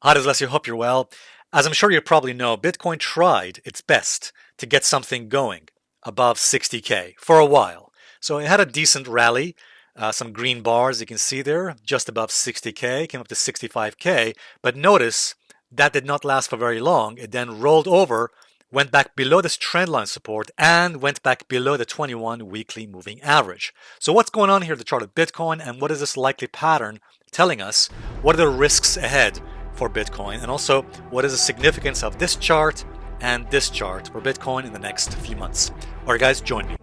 Hi, Alessio. Hope you're well. As I'm sure you probably know, Bitcoin tried its best to get something going above 60K for a while. So it had a decent rally, some green bars you can see there, just above 60K, came up to 65K. But notice that did not last for very long. It then rolled over, went back below this trendline support, and went back below the 21 weekly moving average. So what's going on here in the chart of Bitcoin, and what is this likely pattern telling us? What are the risks ahead for Bitcoin, and also what is the significance of this chart and this chart for Bitcoin in the next few months? All right, guys, join me.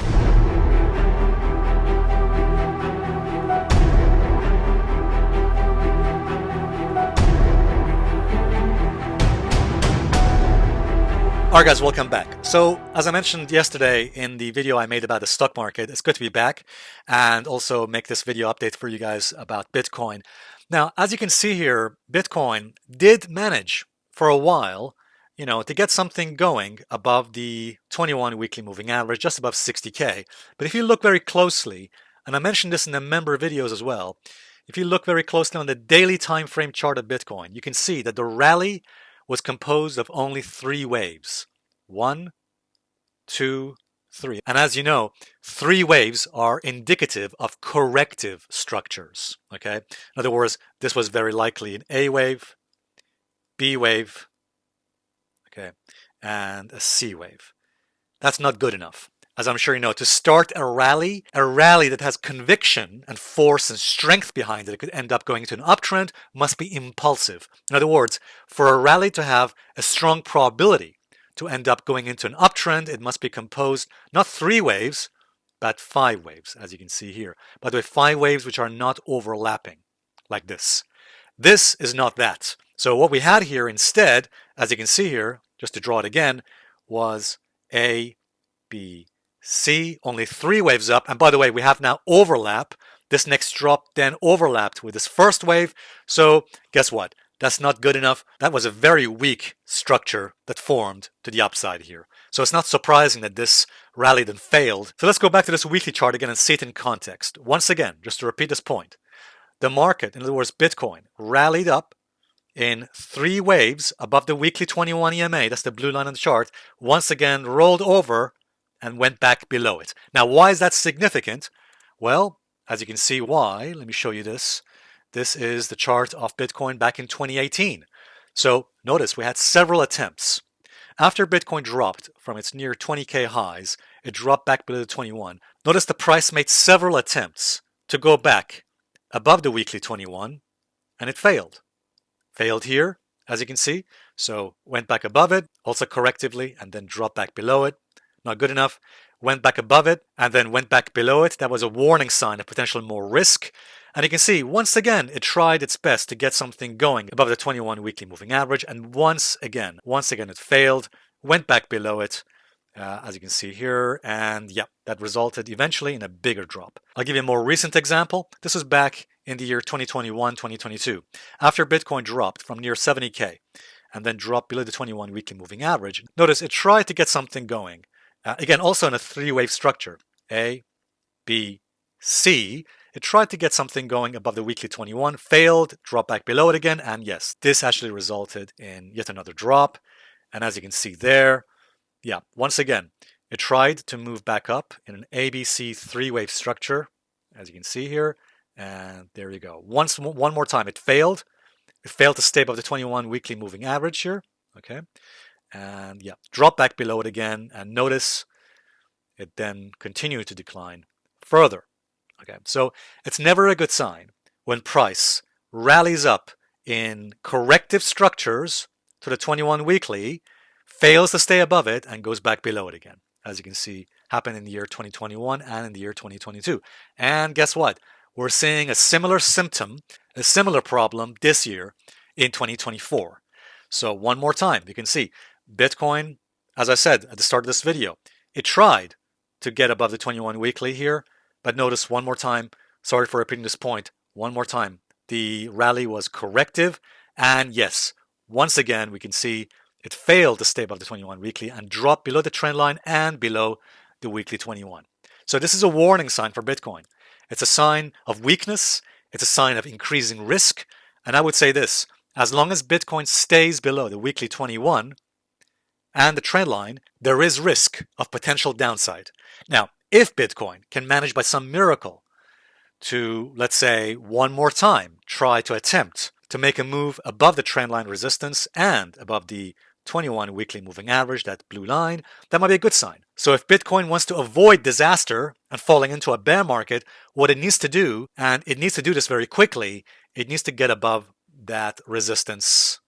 All right, guys, welcome back. So, as I mentioned yesterday in the video I made about the stock market, it's good to be back and also make this video update for you guys about Bitcoin. Now, as you can see here, Bitcoin did manage for a while, to get something going above the 21 weekly moving average, just above 60K. But if you look very closely, and I mentioned this in the member videos as well, if you look very closely on the daily time frame chart of Bitcoin, you can see that the rally was composed of only 3 waves. 1, 2, 3. And as you know, 3 waves are indicative of corrective structures. Okay? In other words, this was very likely an A wave, B wave, okay, and a C wave. That's not good enough. As I'm sure you know, to start a rally that has conviction and force and strength behind it, it could end up going into an uptrend, must be impulsive. In other words, for a rally to have a strong probability to end up going into an uptrend, it must be composed not 3 waves, but 5 waves, as you can see here. By the way, 5 waves which are not overlapping, like this. This is not that. So what we had here instead, as you can see here, just to draw it again, was A, B, C, only 3 waves up. And by the way, we have now overlap. This next drop then overlapped with this first wave. So guess what? That's not good enough. That was a very weak structure that formed to the upside here. So it's not surprising that this rally then failed. So let's go back to this weekly chart again and see it in context. Once again, just to repeat this point, the market, in other words, Bitcoin, rallied up in 3 waves above the weekly 21 EMA, that's the blue line on the chart, once again rolled over and went back below it. Now, why is that significant? Well, as you can see why, let me show you this. This is the chart of Bitcoin back in 2018. So notice we had several attempts. After Bitcoin dropped from its near 20K highs, it dropped back below the 21. Notice the price made several attempts to go back above the weekly 21, and it failed. Failed here, as you can see. So went back above it, also correctively, and then dropped back below it. Not good enough. Went back above it, and then went back below it. That was a warning sign of potential more risk. And you can see, once again, it tried its best to get something going above the 21 weekly moving average. And once again, it failed, went back below it, as you can see here. And yeah, that resulted eventually in a bigger drop. I'll give you a more recent example. This was back in the year 2021, 2022. After Bitcoin dropped from near 70K and then dropped below the 21 weekly moving average, notice it tried to get something going. Again, also in a 3-wave structure, A, B, C. It tried to get something going above the weekly 21, failed, dropped back below it again, and yes, this actually resulted in yet another drop. And as you can see there, yeah, once again, it tried to move back up in an ABC 3-wave structure, as you can see here, and there you go. One more time, it failed. It failed to stay above the 21 weekly moving average here, okay? And yeah, drop back below it again, and notice it then continued to decline further. Okay, so it's never a good sign when price rallies up in corrective structures to the 21 weekly, fails to stay above it, and goes back below it again. As you can see, happened in the year 2021 and in the year 2022. And guess what? We're seeing a similar symptom, a similar problem this year in 2024. So one more time, you can see Bitcoin, as I said at the start of this video, it tried to get above the 21 weekly here, but notice one more time, sorry for repeating this point, one more time, the rally was corrective, and yes, once again we can see it failed to stay above the 21 weekly and dropped below the trend line and below the weekly 21. So this is a warning sign for Bitcoin. It's a sign of weakness, it's a sign of increasing risk, and I would say this, As long as Bitcoin stays below the weekly 21 and the trend line, there is risk of potential downside. Now, if Bitcoin can manage by some miracle to, let's say, one more time, try to attempt to make a move above the trendline resistance and above the 21 weekly moving average, that blue line, that might be a good sign. So if Bitcoin wants to avoid disaster and falling into a bear market, what it needs to do, and it needs to do this very quickly, it needs to get above that resistance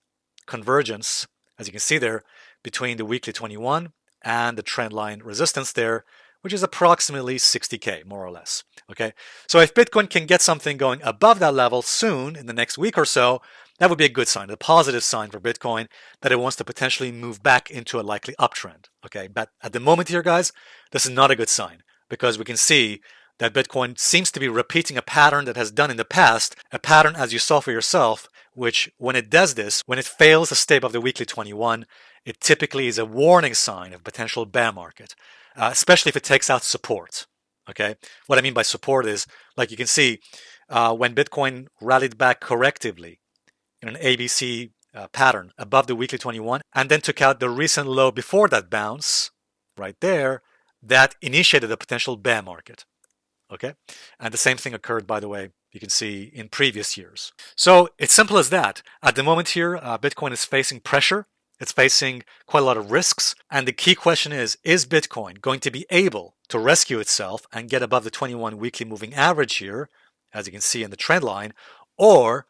convergence, as you can see there, between the weekly 21 and the trendline resistance there, which is approximately 60K, more or less. Okay, so if Bitcoin can get something going above that level soon, in the next week or so, that would be a good sign, a positive sign for Bitcoin that it wants to potentially move back into a likely uptrend. Okay, but at the moment here, guys, this is not a good sign because we can see that Bitcoin seems to be repeating a pattern that has done in the past, a pattern as you saw for yourself, which when it does this, when it fails to stay above the weekly 21, it typically is a warning sign of potential bear market, especially if it takes out support. Okay, what I mean by support is, like you can see, when Bitcoin rallied back correctively in an ABC pattern above the weekly 21 and then took out the recent low before that bounce, right there, that initiated a potential bear market. Okay, and the same thing occurred, by the way, you can see in previous years. So it's simple as that. At the moment here, Bitcoin is facing pressure. It's facing quite a lot of risks. And the key question is Bitcoin going to be able to rescue itself and get above the 21 weekly moving average here, as you can see in the trend line, or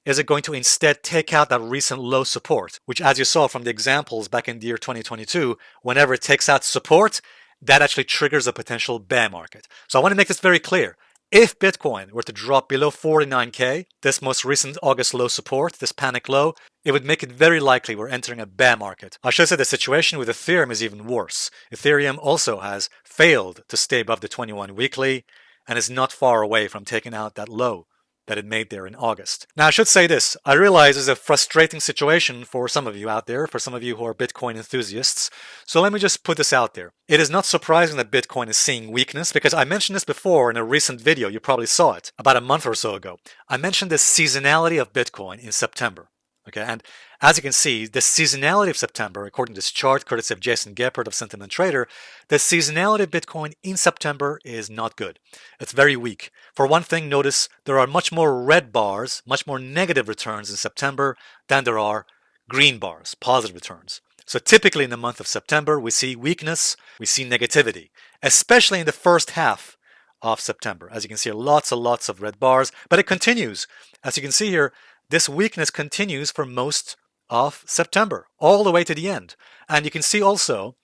is it going to instead take out that recent low support, which, as you saw from the examples back in the year 2022, whenever it takes out support, that actually triggers a potential bear market. So I want to make this very clear. If Bitcoin were to drop below 49K, this most recent August low support, this panic low, it would make it very likely we're entering a bear market. I should say the situation with Ethereum is even worse. Ethereum also has failed to stay above the 21 weekly and is not far away from taking out that low that it made there in August. Now, I should say this. I realize it's a frustrating situation for some of you out there, for some of you who are Bitcoin enthusiasts. So let me just put this out there. It is not surprising that Bitcoin is seeing weakness because I mentioned this before in a recent video. You probably saw it about a month or so ago. I mentioned the seasonality of Bitcoin in September. Okay, and as you can see, the seasonality of September, according to this chart, courtesy of Jason Geppert of Sentiment Trader, the seasonality of Bitcoin in September is not good. It's very weak. For one thing, notice there are much more red bars, much more negative returns in September than there are green bars, positive returns. So typically in the month of September, we see weakness, we see negativity, especially in the first half of September. As you can see, lots and lots of red bars, but it continues. As you can see here, this weakness continues for most of September, all the way to the end. And you can see also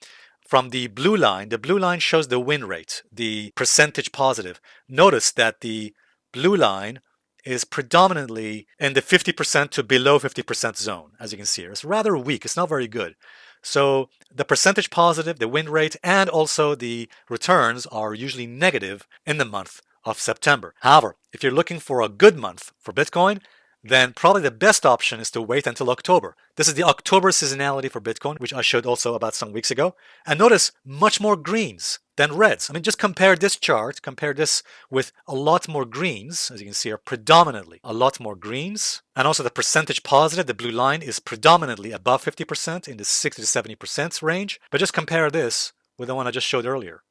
from the blue line shows the win rate, the percentage positive. Notice that the blue line is predominantly in the 50% to below 50% zone, as you can see here. It's rather weak, it's not very good. So the percentage positive, the win rate, and also the returns are usually negative in the month of September. However, if you're looking for a good month for Bitcoin, then probably the best option is to wait until October. This is the October seasonality for Bitcoin, which I showed also about some weeks ago. And notice much more greens than reds. I mean, just compare this chart, compare this with a lot more greens, as you can see are predominantly a lot more greens. And also the percentage positive, the blue line, is predominantly above 50% in the 60 to 70% range. But just compare this with the one I just showed earlier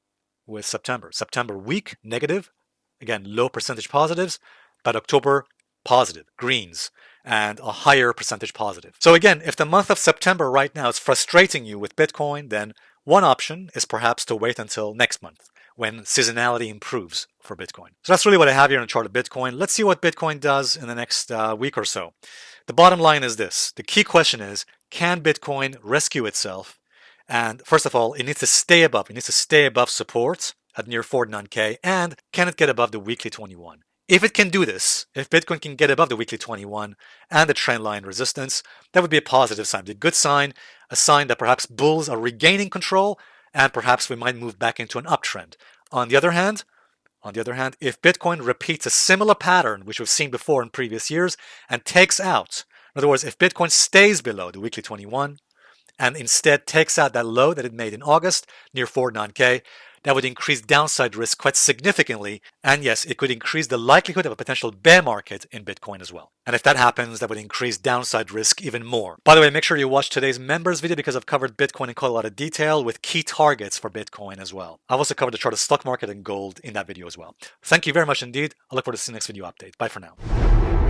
with September. September weak, negative, again, low percentage positives, but October positive, greens, and a higher percentage positive. So again, if the month of September right now is frustrating you with Bitcoin, then one option is perhaps to wait until next month when seasonality improves for Bitcoin. So that's really what I have here in a chart of Bitcoin. Let's see what Bitcoin does in the next week or so. The bottom line is this. The key question is, can Bitcoin rescue itself? And first of all, it needs to stay above. It needs to stay above support at near 49K. And can it get above the weekly 21? If it can do this, if Bitcoin can get above the weekly 21 and the trendline resistance, that would be a positive sign, a good sign, a sign that perhaps bulls are regaining control and perhaps we might move back into an uptrend. On the other hand, if Bitcoin repeats a similar pattern which we've seen before in previous years and takes out, in other words, if Bitcoin stays below the weekly 21 and instead takes out that low that it made in August near 49K, that would increase downside risk quite significantly. And yes, it could increase the likelihood of a potential bear market in Bitcoin as well. And if that happens, that would increase downside risk even more. By the way, make sure you watch today's members video because I've covered Bitcoin in quite a lot of detail with key targets for Bitcoin as well. I've also covered the chart of stock market and gold in that video as well. Thank you very much indeed. I look forward to seeing the next video update. Bye for now.